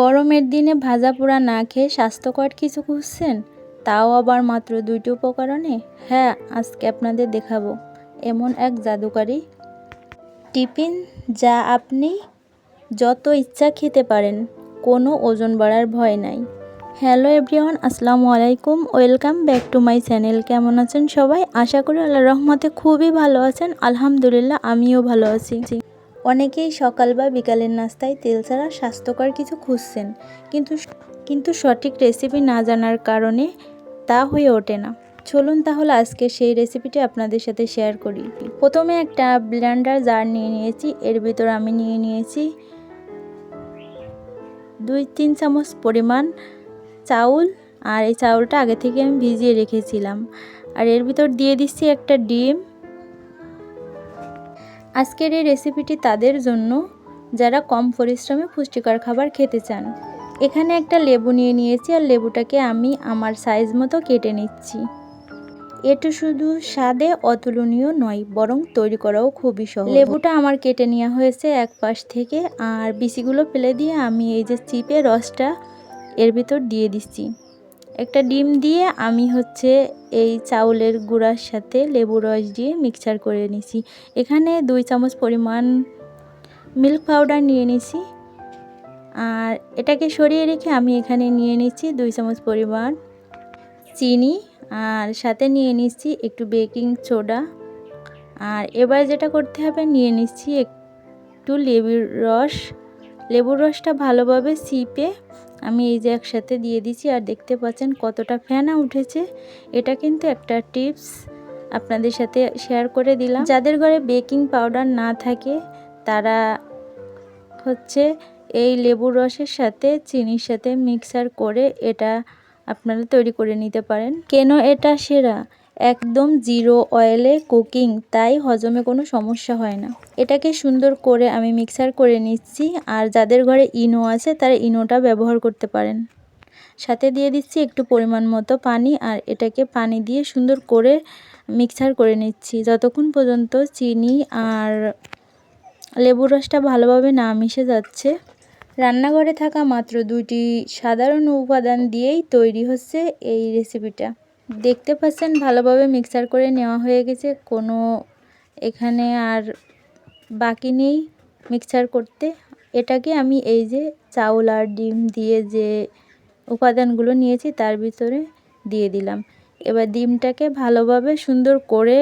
গরমের দিনে ভাজা পোড়া না খেয়ে স্বাস্থ্যকর কিছু খুঁজছেন, তাও আবার মাত্র 2টি উপকরণে? হ্যাঁ, আজকে আপনাদের দেখাবো এমন এক জাদুকারি টিফিন যা আপনি যত ইচ্ছা খেতে পারেন, কোনো ওজন বাড়ার ভয় নাই। হ্যালো এভরিওয়ান, আসসালামু আলাইকুম, welcome back to my channel. কেমন আছেন সবাই? আশা করি আল্লাহর রহমতে খুবই ভালো আছেন। আলহামদুলিল্লাহ, আমিও ভালো আছি। অনেকেই সকাল বা বিকালের নাস্তায় তেল ছাড়া স্বাস্থ্যকর কিছু খুঁজছেন, কিন্তু সঠিক রেসিপি না জানার কারণে তা হয়ে ওঠে না। চলুন তাহলে আজকে সেই রেসিপিটি আপনাদের সাথে শেয়ার করি। প্রথমে একটা ব্লেন্ডার জার নিয়ে নিয়েছি। এর ভিতর আমি নিয়ে নিয়েছি 2-3 চামচ পরিমাণ চাউল, আর এই চাউলটা আগে থেকে আমি ভিজিয়ে রেখেছিলাম। আর এর ভিতর দিয়ে দিচ্ছি একটা ডিম। আজকের এই রেসিপিটি তাদের জন্য যারা কম পরিশ্রমে পুষ্টিকর খাবার খেতে চান। এখানে একটা লেবু নিয়ে নিয়েছি, আর লেবুটাকে আমি আমার সাইজ মতো কেটে নিচ্ছি। এটা শুধু স্বাদে অতুলনীয় নয়, বরং তৈরি করাও খুবই সহজ। লেবুটা আমার কেটে নেওয়া হয়েছে এক পাশ থেকে, আর বিচিগুলো ফেলে দিয়ে আমি এই যে চিপে রসটা এর ভিতর দিয়ে দিচ্ছি। একটা ডিম দিয়ে আমি এই চাউলের গুঁড়ার সাথে লেবু রস দিয়ে মিক্সচার করে নিছি। এখানে 2 চামচ পরিমাণ মিল্ক পাউডার নিয়ে নিছি, আর এটাকে সরিয়ে রেখে আমি এখানে নিয়ে নিচ্ছি 2 চামচ পরিমাণ চিনি, আর সাথে নিয়ে নিচ্ছি একটু বেকিং সোডা। আর এবার যেটা করতে হবে, নিয়ে নিচ্ছি একটু লেবুর রসটা ভালোভাবে চিপে আমি এই যে একসাথে দিয়ে দিচ্ছি। আর দেখতে পাচ্ছেন কতটা ফেনা উঠেছে। এটা কিন্তু একটা টিপস আপনাদের সাথে শেয়ার করে দিলাম। যাদের ঘরে বেকিং পাউডার না থাকে তারা এই লেবুর রসের সাথে চিনির সাথে মিক্সার করে এটা আপনারা তৈরি করে নিতে পারেন। কেন এটা সেরা? একদম জিরো অয়েলে কুকিং, তাই হজমে কোনো সমস্যা হয় না। এটাকে সুন্দর করে আমি মিক্সার করে নিচ্ছি। আর যাদের ঘরে ইনো আছে তারা ইনোটা ব্যবহার করতে পারেন। সাথে দিয়ে দিচ্ছি একটু পরিমাণ মতো পানি, আর এটাকে পানি দিয়ে সুন্দর করে মিক্সার করে নিচ্ছি যতক্ষণ পর্যন্ত চিনি আর লেবুর রসটা ভালোভাবে না মিশে যাচ্ছে। রান্নাঘরে থাকা মাত্র 2টি সাধারণ উপাদান দিয়েই তৈরি হচ্ছে এই রেসিপিটা। দেখতে পাচ্ছেন ভালোভাবে মিক্সার করে নেওয়া হয়ে গেছে, কোনো এখানে আর বাকি নেই মিক্সচার করতে। এটাকে আমি এই যে চাউল আর ডিম দিয়ে যে উপাদানগুলো নিয়েছি তার ভিতরে দিয়ে দিলাম। এবার ডিমটাকে ভালোভাবে সুন্দর করে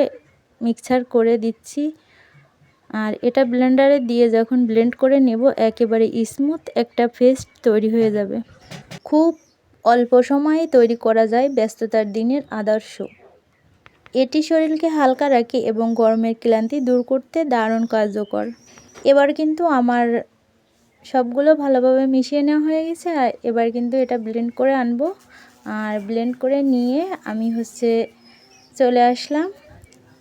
মিক্সচার করে দিচ্ছি। আর এটা ব্লেন্ডারে দিয়ে যখন ব্লেন্ড করে নেব, একেবারে স্মুথ একটা পেস্ট তৈরি হয়ে যাবে। খুব অল্প সময়ে তৈরি করা যায় ব্যস্ততার দিনের আদর্শ। এটি শরীরকে হালকা রাখে এবং গরমের ক্লান্তি দূর করতে দারুণ কার্যকর। এবার কিন্তু আমার সবগুলো ভালোভাবে মিশিয়ে নেওয়া হয়ে গেছে। আর এবার কিন্তু এটা ব্লেন্ড করে আনবো। আর ব্লেন্ড করে নিয়ে আমি চলে আসলাম।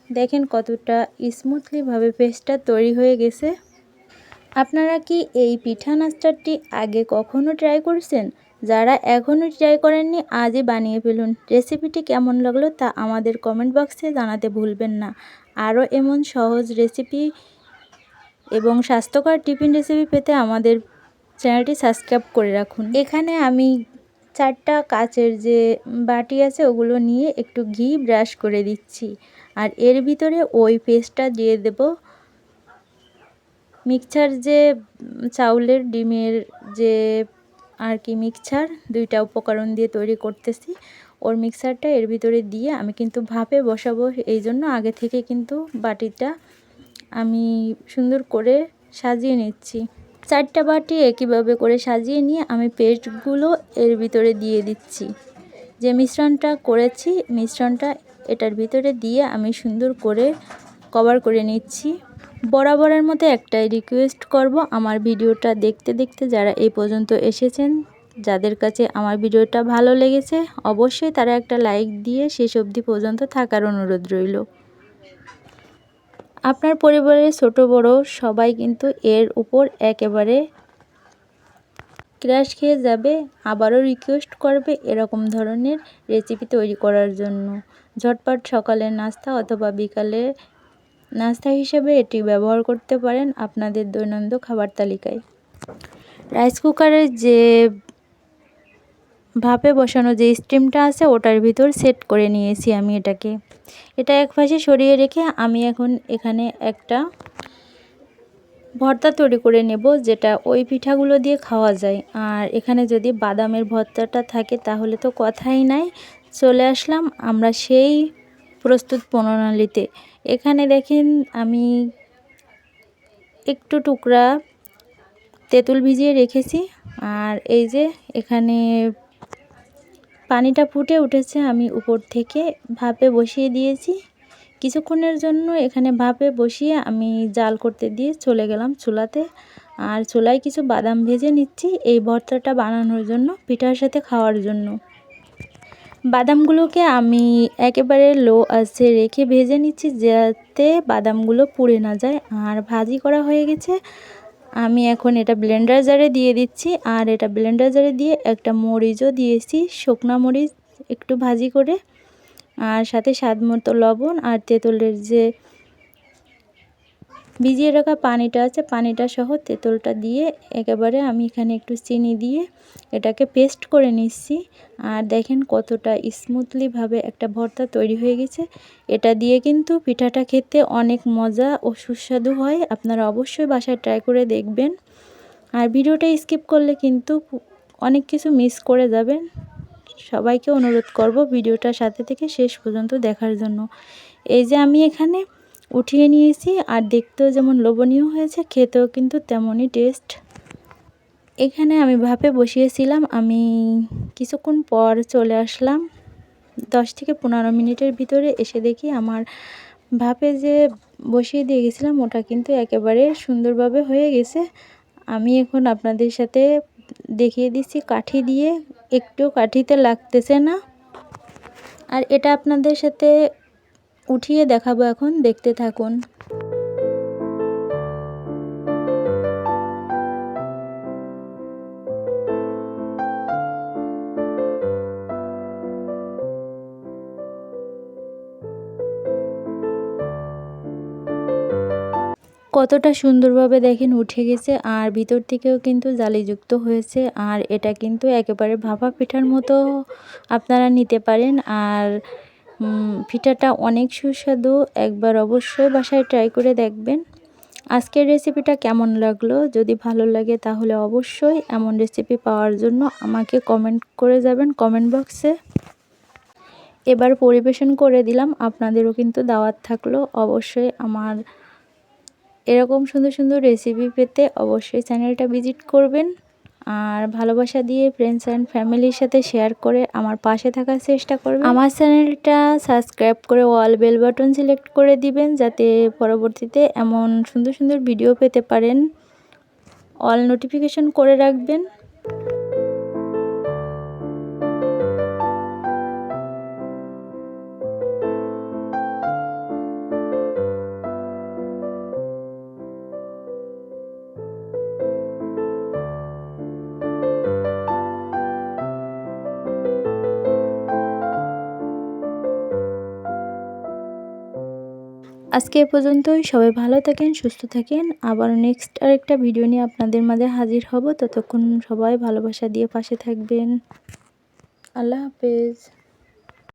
দেখেন কতটা স্মুথলিভাবে পেস্টটা তৈরি হয়ে গেছে। আপনারা কি এই পিঠা নাস্তাটি আগে কখনো ট্রাই করছেন? যারা এখনও ট্রাই করেননি, আজই বানিয়ে ফেলুন। রেসিপিটি কেমন লাগলো তা আমাদের কমেন্ট বক্সে জানাতে ভুলবেন না। আরও এমন সহজ রেসিপি এবং স্বাস্থ্যকর টিফিন রেসিপি পেতে আমাদের চ্যানেলটি সাবস্ক্রাইব করে রাখুন। এখানে আমি 4টা কাচের যে বাটি আছে ওগুলো নিয়ে একটু ঘি ব্রাশ করে দিচ্ছি। আর এর ভিতরে ওই পেস্টটা দিয়ে দেব। মিক্সচার যে চাউলের ডিমের যে মিক্সচার 2টা উপকরণ দিয়ে তৈরি করতেছি, ওর মিক্সচারটা এর ভিতরে দিয়ে আমি কিন্তু ভাপে বসাবো। এই জন্য আগে থেকে কিন্তু বাটিটা আমি সুন্দর করে সাজিয়ে নিচ্ছি। 4টা বাটি একইভাবে করে সাজিয়ে নিয়ে আমি পেস্টগুলো এর ভিতরে দিয়ে দিচ্ছি। যে মিশ্রণটা করেছি, মিশ্রণটা এটার ভিতরে দিয়ে আমি সুন্দর করে কভার করে নিচ্ছি। বরাবরের মতো একটাই রিকোয়েস্ট করব, আমার ভিডিওটা দেখতে দেখতে যারা এই পর্যন্ত এসেছেন, যাদের কাছে আমার ভিডিওটা ভালো লেগেছে, অবশ্যই তারা একটা লাইক দিয়ে শেষ অবধি পর্যন্ত থাকার অনুরোধ রইল। আপনার পরিবারের ছোট বড় সবাই কিন্তু এর উপর একেবারে ক্র্যাশ খেয়ে যাবে। আবারও রিকোয়েস্ট করবে এরকম ধরনের রেসিপি তৈরি করার জন্য। ঝটপট সকালের নাস্তা অথবা বিকালে নাস্তা হিসেবে এটি ব্যবহার করতে পারেন আপনাদের দৈনন্দিন খাবার তালিকায়। রাইস কুকারের যে ভাপে বসানো যে স্টিমটা আছে ওটার ভিতর সেট করে নিয়েছি আমি এটাকে। এটা এক পাশে সরিয়ে রেখে আমি এখন এখানে একটা ভর্তা তৈরি করে নেব, যেটা ওই পিঠাগুলো দিয়ে খাওয়া যায়। আর এখানে যদি বাদামের ভর্তাটা থাকে তাহলে তো কথাই নাই। চলে আসলাম আমরা সেই প্রস্তুত প্রণালীতে। এখানে দেখেন আমি একটু টুকরা তেঁতুল ভিজিয়ে রেখেছি। আর এই যে এখানে পানিটা ফুটে উঠেছে, আমি উপর থেকে ভাপে বসিয়ে দিয়েছি। কিছুক্ষণের জন্য এখানে ভাপে বসিয়ে আমি জাল করতে দিয়ে চলে গেলাম চুলাতে। আর চুলায় কিছু বাদাম ভেজে নিচ্ছি এই ভর্তাটা বানানোর জন্য, পিঠার সাথে খাওয়ার জন্য। বাদামগুলোকে আমি একেবারে লো আঁচে রেখে ভেজে নিচ্ছি যাতে বাদামগুলো পুড়ে না যায়। আর ভাজি করা হয়ে গেছে, আমি এখন এটা ব্লেন্ডার জারে দিয়ে দিচ্ছি। আর এটা ব্লেন্ডার জারে দিয়ে একটা মরিচও দিয়েছি, শুকনা মরিচ একটু ভাজি করে। আর সাথে স্বাদ মতো লবণ আর তেঁতুলের যে ভিজিয়ে রাখা পানিটা আছে পানিটা সহ তেঁতুলটা দিয়ে একেবারে আমি এখানে একটু চিনি দিয়ে এটাকে পেস্ট করে নিচ্ছি। আর দেখেন কতটা স্মুথলিভাবে একটা ভর্তা তৈরি হয়ে গেছে। এটা দিয়ে কিন্তু পিঠাটা খেতে অনেক মজা ও সুস্বাদু হয়। আপনারা অবশ্যই বাসায় ট্রাই করে দেখবেন। আর ভিডিওটা স্কিপ করলে কিন্তু অনেক কিছু মিস করে যাবেন। সবাইকে অনুরোধ করব ভিডিওটার সাথে থেকে শেষ পর্যন্ত দেখার জন্য। এই যে আমি এখানে উঠিয়ে নিয়েছি, আর দেখতেও যেমন লোভনীয় হয়েছে, খেতেও কিন্তু তেমনই টেস্ট। এখানে আমি ভাপে বসিয়েছিলাম, আমি কিছুক্ষণ পর চলে আসলাম। 10 থেকে 15 মিনিটের ভিতরে এসে দেখি আমার ভাপে যে বসিয়ে দিয়ে গেছিলাম ওটা কিন্তু একেবারে সুন্দরভাবে হয়ে গেছে। আমি এখন আপনাদের সাথে দেখিয়ে দিচ্ছি কাঠি দিয়ে, একটু কাঠিতে লাগতেছে না। আর এটা আপনাদের সাথে উঠিয়ে দেখাবো, এখন দেখতে থাকুন। কতটা সুন্দরভাবে দেখেন উঠে গেছে, আর ভিতর থেকেও কিন্তু জালিযুক্ত হয়েছে। আর এটা কিন্তু একেবারে ভাপা পিঠার মতো আপনারা নিতে পারেন। আর পিঠাটা অনেক সুস্বাদু, একবার অবশ্যই বাসায় ট্রাই করে দেখবেন। আজকের রেসিপিটা কেমন লাগলো, যদি ভালো লাগে তাহলে অবশ্যই এমন রেসিপি পাওয়ার জন্য আমাকে কমেন্ট করে যাবেন কমেন্ট বক্সে। এবার পরিবেশন করে দিলাম, আপনাদেরও কিন্তু দাওয়াত থাকলো। অবশ্যই আমার এরকম সুন্দর সুন্দর রেসিপি পেতে অবশ্যই চ্যানেলটা ভিজিট করবেন। আর ভালোবাসা দিয়ে ফ্রেন্ডস অ্যান্ড ফ্যামিলির সাথে শেয়ার করে আমার পাশে থাকার চেষ্টা করবেন। আমার চ্যানেলটা সাবস্ক্রাইব করে অল বেল বাটন সিলেক্ট করে দিবেন, যাতে পরবর্তীতে এমন সুন্দর সুন্দর ভিডিও পেতে পারেন। অল নোটিফিকেশন করে রাখবেন। আজকে এ পর্যন্তই। সবাই ভালো থাকেন, সুস্থ থাকেন। আবার নেক্সট আরেকটা ভিডিও নিয়ে আপনাদের মাঝে হাজির হব। ততক্ষণ সবাই ভালোবাসা দিয়ে পাশে থাকবেন। আল্লাহ হাফেজ।